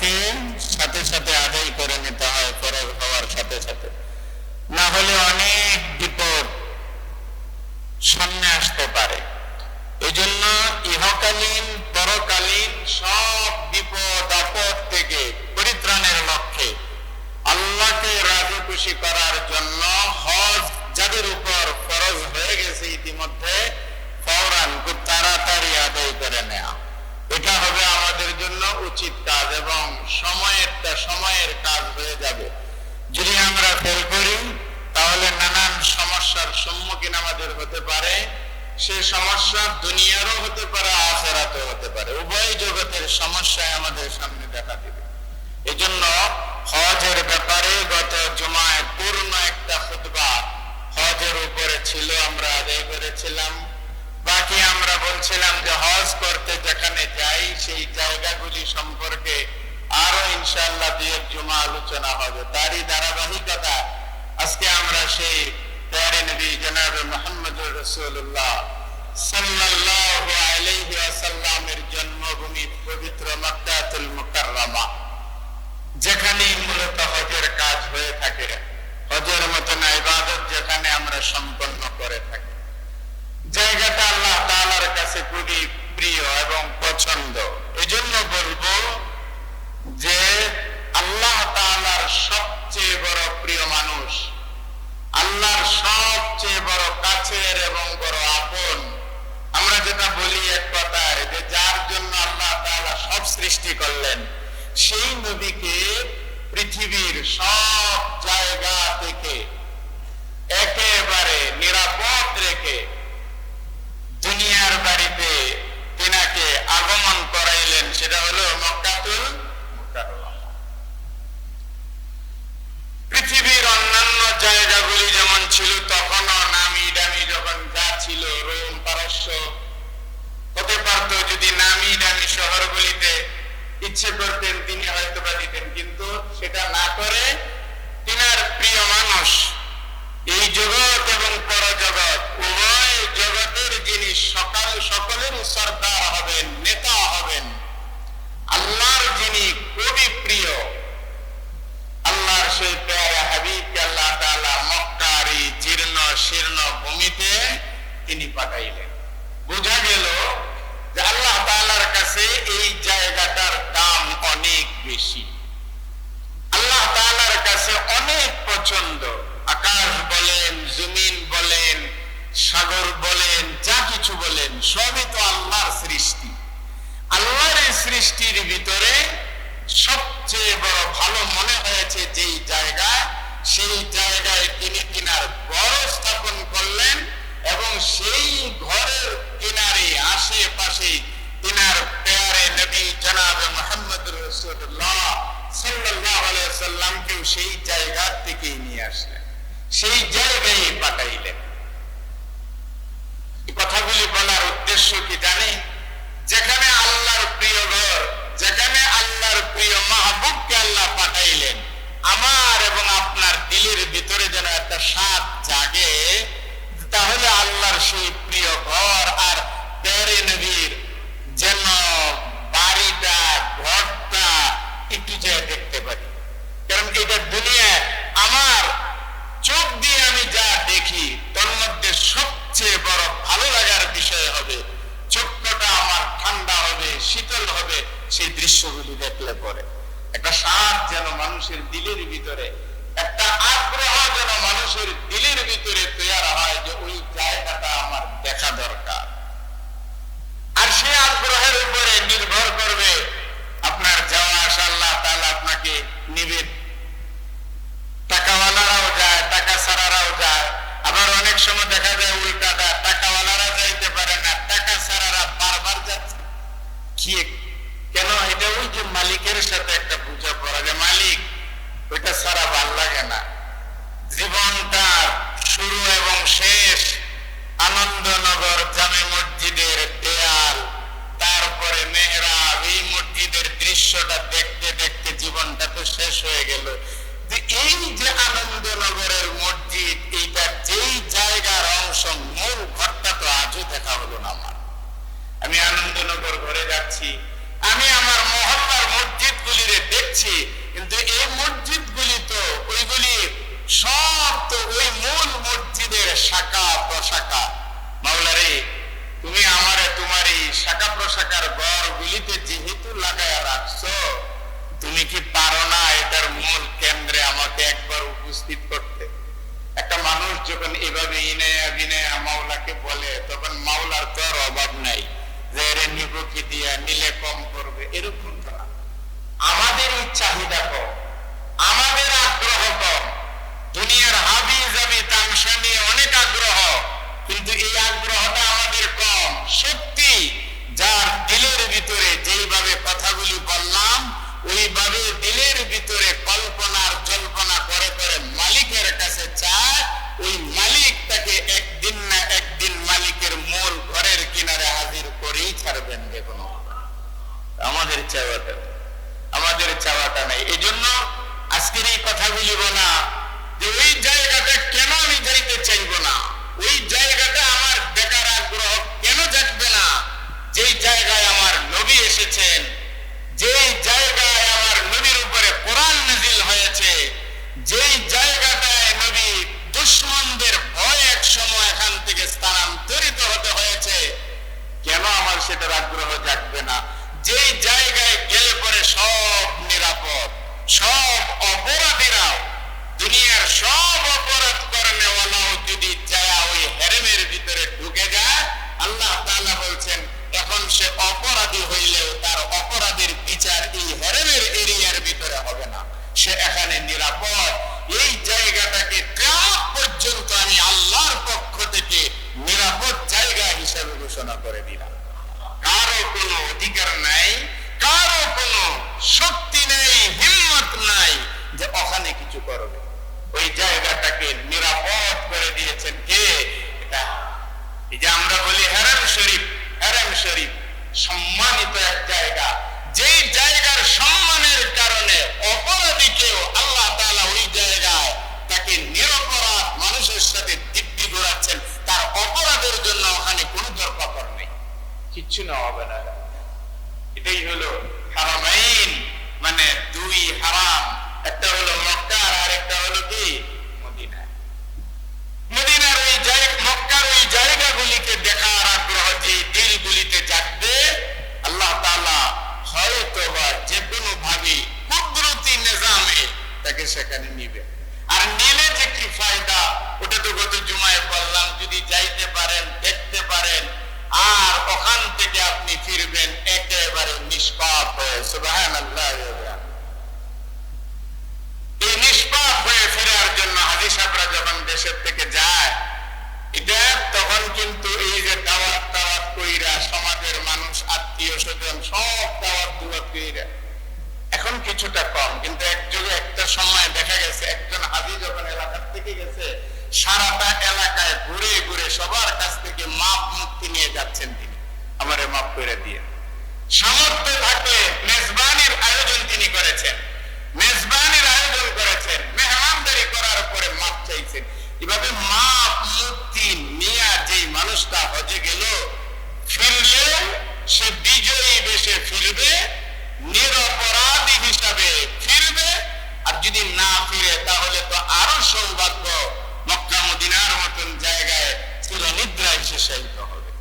হজকে সাথে সাথে আদায় করে নিতে হয় ফরজ হওয়ার সাথে সাথে, না হলে অনেক বিপদ সামনে আসতে পারে। এই জন্য ইহকালীন পরকালীন সব বিপদ আপদ থেকে পরিত্রাণের লক্ষ্যে আল্লাহকে রাজি খুশি করার জন্য হজ যাদের উপর ফরজ হয়ে গেছে ইতিমধ্যে ফওরান খুব তাড়াতাড়ি আদায় করে নেওয়া, এটা হবে আমাদের জন্য উচিত কাজ এবং সময়ের কাজ হয়ে যাবে। যদি আমরা ফেল করি তাহলে নানান সমস্যার সম্মুখীন আমাদের হতে পারে। সে সমস্যা দুনিয়ারও হতে পারে, আখিরাতেও হতে পারে, উভয় জগতের সমস্যায় আমাদের সামনে দেখা দেবে। এই জন্য হজের ব্যাপারে গত জুমায় পূর্ণ একটা খুতবা হজের উপরে ছিল, আমরা আদায় করেছিলাম। বাকি আমরা বলছিলাম যে হজ করতে যেখানে যাই সেই জায়গাগুলি সম্পর্কে আরো ইনশাআল্লাহ দুই জুমা আলোচনা হবে। তারই ধারাবাহিকতা আজকে আমরা সেই প্যারে নবী জনাব মুহাম্মদুর রাসূলুল্লাহ সাল্লাল্লাহু আলাইহি ওয়াসাল্লামের জন্মভূমি পবিত্র মক্কাতুল মুকাররমা, যেখানে মূলত হজের কাজ হয়ে থাকে, হজের মতন ইবাদত যেখানে আমরা সম্পন্ন করে থাকি, জায়গাটা আল্লাহ তাআলার কাছে খুবই প্রিয় এবং পছন্দ। এই জন্য বলবো যে আল্লাহ তাআলার সবচেয়ে বড় প্রিয় মানুষ, আল্লাহর সবচেয়ে বড় কাছের এবং বড় আপন, আমরা যেটা বলি এক কথায় যে যার জন্য আল্লাহ তাআলা সব সৃষ্টি করলেন, সেই নবীকে পৃথিবীর সব জায়গা থেকে একেবারে নিরাপদ রেখে দুনিয়ার বাড়িতে তিনাকে আগমন করাইলেন, সেটা হলো মক্কাতুল মুকাররমা। পৃথিবীর অন্যান্য জায়গাগুলি যেমন ছিল তখনও নামি দামি, যখন যা ছিল রোম পারস্য হতে পারত, যদি নামি দামি শহরগুলিতে ইচ্ছে করতেন তিনি হয়তো বা দিতেন, কিন্তু সেটা না করে তিনার প্রিয় মানুষ এই জগৎ এবং পরজগৎ উভয় জগতের যিনি সকলের সরদার হবেন, নেতা হবেন, আল্লাহর যিনি খুবই প্রিয়, আল্লাহর সেই প্যারা হাবিবকে আল্লাহ তাআলা মক্কার এই জীর্ণ শীর্ণ ভূমিতে তিনি পাঠাইলেন। বোঝা গেল যে আল্লাহ তাআলার কাছে এই জায়গাটার দাম অনেক বেশি, আল্লাহ তাআলার কাছে অনেক পছন্দ। আকাশ বলেন, জমিন বলেন, সাগর বলেন, যা কিছু বলেন সবই তো আল্লাহর সৃষ্টি। আল্লাহর এই সৃষ্টির ভিতরে সবচেয়ে বড় ভালো মনে হয়েছে যেই জায়গা, সেই জায়গায় তিনি তিনার ঘর স্থাপন করলেন এবং সেই ঘরের কিনারে আশেপাশে তিনার প্যারে নবী জনাব মুহাম্মদুর রাসূলুল্লাহ সাল্লাল্লাহু আলাইহি ওয়াসাল্লামকে সেই জায়গা থেকে নিয়ে আসলেন, সেই জায়গায় পাঠাইলেন। এই কথাগুলি বলার উদ্দেশ্য কি জানে? যেখানে আল্লাহর প্রিয় ঘর, যেখানে আল্লাহর প্রিয় মাহবুবকে আল্লাহ পাঠাইলেন, আমার এবং আপনার দিলের ভিতরে যেন একটা স্বাদ জাগে, তাহলে আল্লাহর সেই প্রিয় ঘর আর প্যারে নবীর যেন বাড়িটা ঘরটা একটু যায় দেখতে পারি। কারণ এটা দুনিয়ায় আমার চোখ দিয়ে আমি যা দেখি তার মধ্যে সবচেয়ে বড় ভালো লাগার বিষয় হবে, চোখটা আমার ঠান্ডা হবে, শীতল হবে সেই দৃশ্যগুলি দেখলে পরে। একটা স্বাদ যেন মানুষের দিলের ভিতরে, একটা আগ্রহ যেন মানুষের দিলের ভিতরে তৈরি হয় যে ওই জায়গাটা আমার দেখা দরকার। আর সেই আগ্রহের উপরে নির্ভর করবে আপনার যাওয়া আসা, আল্লাহ তাআলা আপনাকে নিবেন। টাকাওয়ালারাও যায়, টাকা ছাড়ারাও যায়, আবার অনেক সময় দেখা যায় উল্টাটা, টাকাওয়ালারা যাইতে পারে না, টাকা ছাড়ারা বারবার যাচ্ছে। কি কেন? এটা ওই যে মালিকের সাথে একটা পূজা করা, যে মালিক ওইটা ছাড়া ভাল লাগে না। জীবনটা শুরু এবং শেষ আনন্দনগর জামে মসজিদের দেয়াল, তারপরে মেহরাব, এই মসজিদের দৃশ্যটা দেখতে দেখতে জীবনটা তো শেষ হয়ে গেল। এই যে আনন্দনগরের মসজিদ, এইটা যেই জায়গার অংশ, মূল ঘরটা তো আজও দেখা হলো না আমার। আমি আনন্দনগর ঘরে যাচ্ছি, আমি আমার মহল্লার মসজিদ মসজিদগুলিরে দেখছি, কিন্তু এই মসজিদগুলি তো ওইগুলি সব তো ওই মূল মসজিদের শাখা প্রশাখা। মাওলারে, তুমি আমারে তোমার এই শাখা প্রশাখার ঘরগুলিতে যেহেতু লাগায়া রাখছো, তুমি কি পারো না এটার মূল কেন্দ্রে আমাকে একবার উপস্থিত করতে? একটা মানুষ যখন এভাবে ইনায়া বিনায়া মাওলাকে বলে, তখন মাওলার তো আর অভাব নাই যে এর নিব কি দিয়া, নিলে কম করবে, এরকম তো না। আমাদের এই চাহিদা কম, আমাদের আগ্রহ কম। দুনিয়ার হাবি জাবি তামসা নিয়ে অনেক আগ্রহ, কিন্তু এই আগ্রহটা আমাদের কম। সত্যি যার দিলের ভিতরে যেইভাবে কথাগুলি বললাম, ওইভাবে দিলের ভিতরে কল্পনার জল্পনা করে করে মালিকের কাছে চায়, ওই মালিক তাকে একদিন না একদিন মালিকের মূল ঘরের কিনারে হাজির করেই ছাড়বেন। দেখুন, আমাদের চাওয়াটা নাই। এই জন্য আজকের এই কথাগুলি বলা যে ওই জায়গাটা কেন আমি যাইতে চাইব না, ওই জায়গাটা আমার বেকার আগ্রহ কেন জাগবে না, যেই জায়গায় আমার নবী এসেছেন, যেই জায়গায় আমার নবীর উপরে কোরআন নাযিল হয়েছে, যেই জায়গাটায় নবী দুশমনদের ভয় এক সময় এখান থেকে স্থানান্তরিত হতে হয়েছে, কেন আমার সেটার আগ্রহ জাগবে না? যেই জায়গায় গেলে পরে সব নিরাপদ, সব অপরাধীরাও, দুনিয়ার সব অপরাধ করেনেওয়ালাও যদি যায় ওই হেরেমের ভিতরে ঢুকে যায়, আল্লাহ তাআলা বলছেন এখন সে অপরাধী হইলেও তার অপরাধের বিচার এই হেরেমের এরিয়ার ভিতরে হবে না, সে এখানে নিরাপদ। এই জায়গাটাকে কিয়ামত পর্যন্ত আমি আল্লাহর পক্ষ থেকে নিরাপদ জায়গা হিসেবে ঘোষণা করে দিলাম। কারো কোনো অধিকার নাই, কারো কোনো শক্তি নেই, হিম্মত নাই যে ওখানে কিছু করবে। ওই জায়গাটাকে নিরাপদ করে দিয়েছেন কে? এটা এই যে আমরা বলি হারাম শরীফ, হারাম শরীফ সম্মানিত এক জায়গা, যেই জায়গার সম্মানের কারণে অপরাধীকেও আল্লাহ তাআলা ওই জায়গায় তাকে নিরপরাধ মানুষের সাথে দিব্যি ঘোরাচ্ছেন। তার অপরাধের জন্য ওখানে কোনো দরকার নেই, কিচ্ছু না হবে না। এটাই হলো হারামাইন, মানে দুই হারাম, একটা হলো মক্কা আর একটা হলো কি মদিনা। মদিনার ওই জায়গা, মক্কার ওই জায়গাগুলিকে দেখার আগ্রহ যে দিলগুলিতে জাগবে, আল্লাহ তাআলা হয়তো বা যে কোনো ভাবে কুদরতি নিজামে তাকে সেখানে নিবে। আর নিলে যে কি ফায়দা, ওটা তো গত জুমায় বললাম, যদি যাইতে পারেন, দেখতে পারেন, আর ওখান থেকে আপনি ফিরবেন একেবারে নিষ্পাপ হয়ে। সুবহানাল্লাহ। এই নিষ্পাপ হয়ে ফেরার জন্য হাজী সাহেবরা যখন দেশের থেকে যায়, এটা তখন কিন্তু এই যে দাওয়াত দাওয়াত কইরা সমাজের মানুষ, আত্মীয় স্বজন সব দাওয়াত দুয়াত কইরা, এখন কিছুটা কম, কিন্তু একযোগে একটা সময় দেখা গেছে একজন হাজী যখন এলাকার থেকে গেছে, সারাটা এলাকায় ঘুরে ঘুরে সবার কাছ থেকে মাপ মুক্তি নিয়ে যাচ্ছেন তিনি, আমারে মাপ করে দিয়ে। সামর্থ্য থাকলে মেজবানির আয়োজন তিনি করেছেন, মেজবানির আয়োজন করেছেন, মেহমানদারি করার পরে মাপ চাইছেন। এভাবে মাপ মুক্তি নিয়ে যে মানুষটা হজে গেল, ফিরলেও সে বিজয়ী বেশে ফিরবে, নিরপরাধী হিসাবে ফিরবে। আর যদি না ফিরে তাহলে তো আরো সৌভাগ্য, মক্কা মদিনার মতন জায়গায় চিরনিদ্রায় শেষায়িত হবে।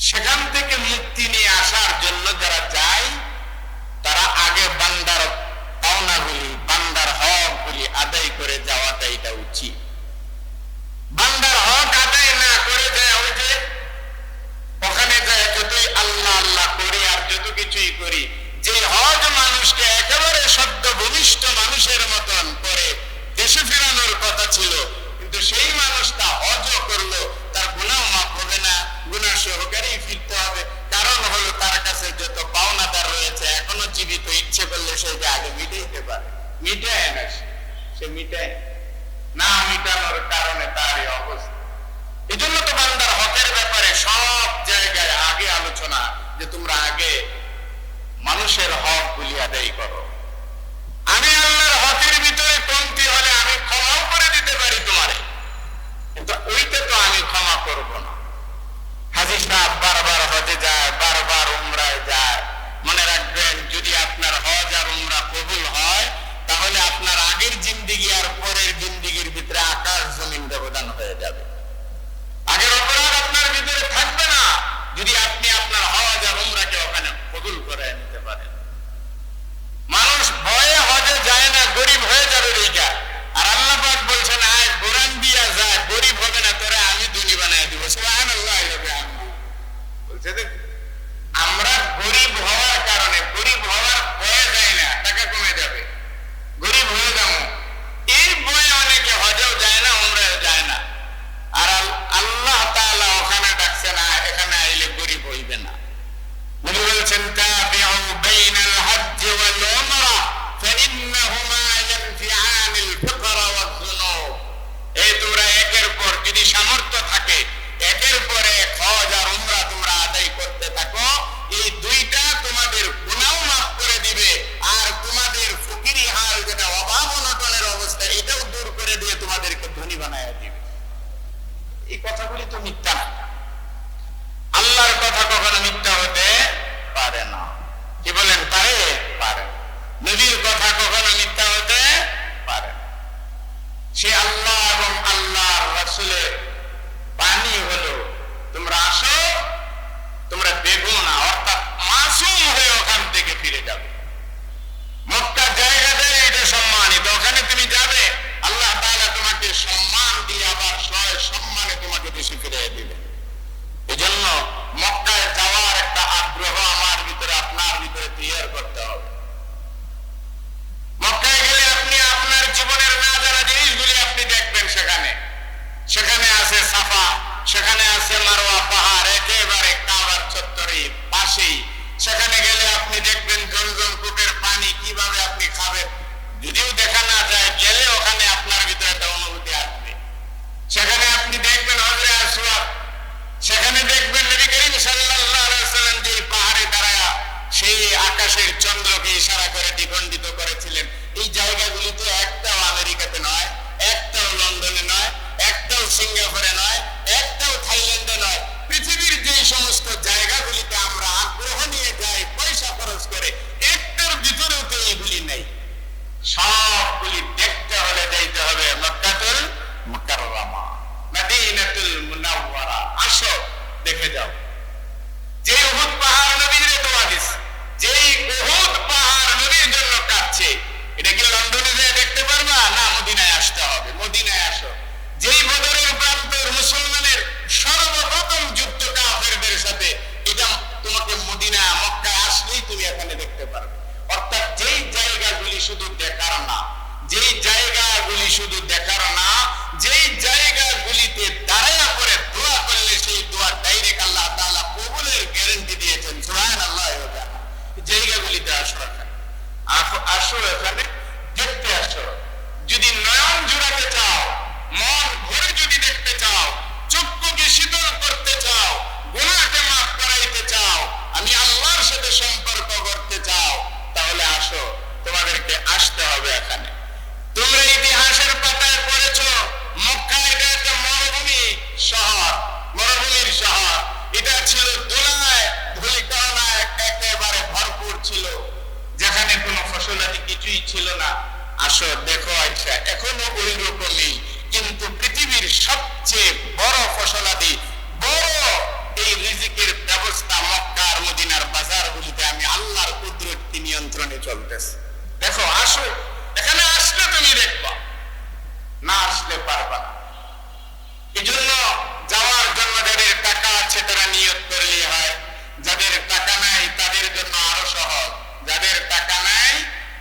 সেখান থেকে মুক্তি নিয়ে আসার জন্য যারা যায়, তারা আগে বান্দার পাওনাগুলি, বান্দার হকগুলি আদায় করে যাওয়াটা এটা উচিত। বান্দার হক আদায় না করে যায় ওই যে ওখানে যায় যতই আল্লাহ আল্লাহ করি আর যত কিছুই করি, যে হজ মানুষকে একেবারে সদ্য ভূমিষ্ঠ মানুষের মতন করে দেশে ফেরানোর কথা ছিল, কিন্তু সেই মানুষটা হজও করলো, তার গুনাহ মাফ হবে না, গুনাহ সহকারেই ফিরতে হবে। কারণ হলো তার কাছে যত পাওনাদার রয়েছে এখনো জীবিত, ইচ্ছে করলে সে আগে মিটাইতে পারে, মিটায় না, সে মিটায় না, মিটানোর কারণে তার এই অবস্থা। এই জন্য তো বান্দার হকের ব্যাপারে সব জায়গায় আগে আলোচনা, যে তোমরা আগে মানুষের হক গুলি আদায় করো। আমি আল্লাহর হকের ভিতরে কমতি হলে আমি ক্ষমাও করে দিতে পারি তোমারে, কিন্তু ওইটা তো আমি ক্ষমা করব না। হাজী সাহেব বারবার হজে যায়, বারবার উমরায় যায়, মনে রাখবেন যদি করে দ্বিখণ্ডিত করেছিলেন। এই জায়গাগুলিতে একটাও আমেরিকাতে নয়, একটাও লন্ডনে নয়, একটাও সিঙ্গাপুরে নয়, একটাও থাইল্যান্ডে নয়। পৃথিবীর যে সমস্ত জায়গাগুলিতে আমরা আগ্রহ নিয়ে যাই পয়সা খরচ করে, একটার ভিতরেও তো এইগুলি নেই। সবগুলি দেখতে হলে যাইতে হবে মক্কাতুল মুকাররমা, মদিনাতুল মুনাওয়ারা। আসো দেখে যাও। যে উহুদ পাহাড় নবীর দোয়া দিছে, যেই উহুদ পাহাড় নবীর জন্য কাঁদছে, এটা কি লন্ডনে যেয়ে দেখতে পারবা? না, মদিনায় আসতে হবে। মদিনায় আসো। যেই বদরের প্রান্তর মুসলমানের সর্বপ্রথম যুদ্ধ কাফেরদের সাথে, এটা তোমাকে মদিনা মক্কায় আসলেই তুমি এখানে দেখতে পারবে। অর্থাৎ যেই জায়গাগুলি শুধু দেখার না, যেই জায়গাগুলি শুধু দেখার না, যেই জায়গাগুলিতে দাঁড়ায়া করে দোয়া করলে সেই দোয়া ডাইরেক্ট আল্লাহ তাআলা কবুলের গ্যারান্টি দিয়েছেন। সুবহানাল্লাহ। জায়গাগুলিতে আসো, আসো এখানে দেখতে আসো। যদি নয়ন জুড়াতে চাও, মন ভরে যদি দেখতে চাও, চক্ষুকে শীতল করতে চাও, গুনাহকে মাফ করাইতে চাও, আমি আল্লাহর সাথে সম্পর্ক করতে চাও, তাহলে আসো। তোমাদেরকে আসতে হবে এখানে। তোমরা ইতিহাসের পাতায় পড়েছো মক্কা এটা একটা মরুভূমি শহর, মরুভূমির শহর। এটা ছিল ধুলায় ধুলিকণায় একেবারে ভরপুর ছিল, যেখানে কোনো ফসলাদি কিছুই ছিল না। আসো দেখো, আচ্ছা এখনো ওই রকমই, কিন্তু পৃথিবীর সবচেয়ে বড় ফসলাদি, বড় এই রিজিকের ব্যবস্থা মক্কা আর মদিনার বাজারগুলিতে আমি আল্লাহর কুদরতি নিয়ন্ত্রণে চলতেছে। দেখো, আসো। এখানে আসলে তুমি দেখবা, না আসলে পারবা না। এই জন্য যাওয়ার জন্য যাদের টাকা আছে তারা নিয়ত করলেই হয়, যাদের টাকা নাই তাদের জন্য আরো সহজ, যাদের টাকা নাই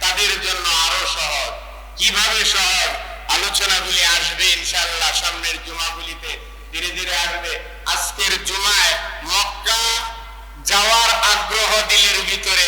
তাদের জন্য আরো সহজ। কিভাবে সহজ? আলোচনাগুলি আসবে ইনশাআল্লাহ সামনের জুমাগুলিতে, ধীরে ধীরে আসবে। আজকের জুমায় মক্কা যাওয়ার আগ্রহ দিলের ভিতরে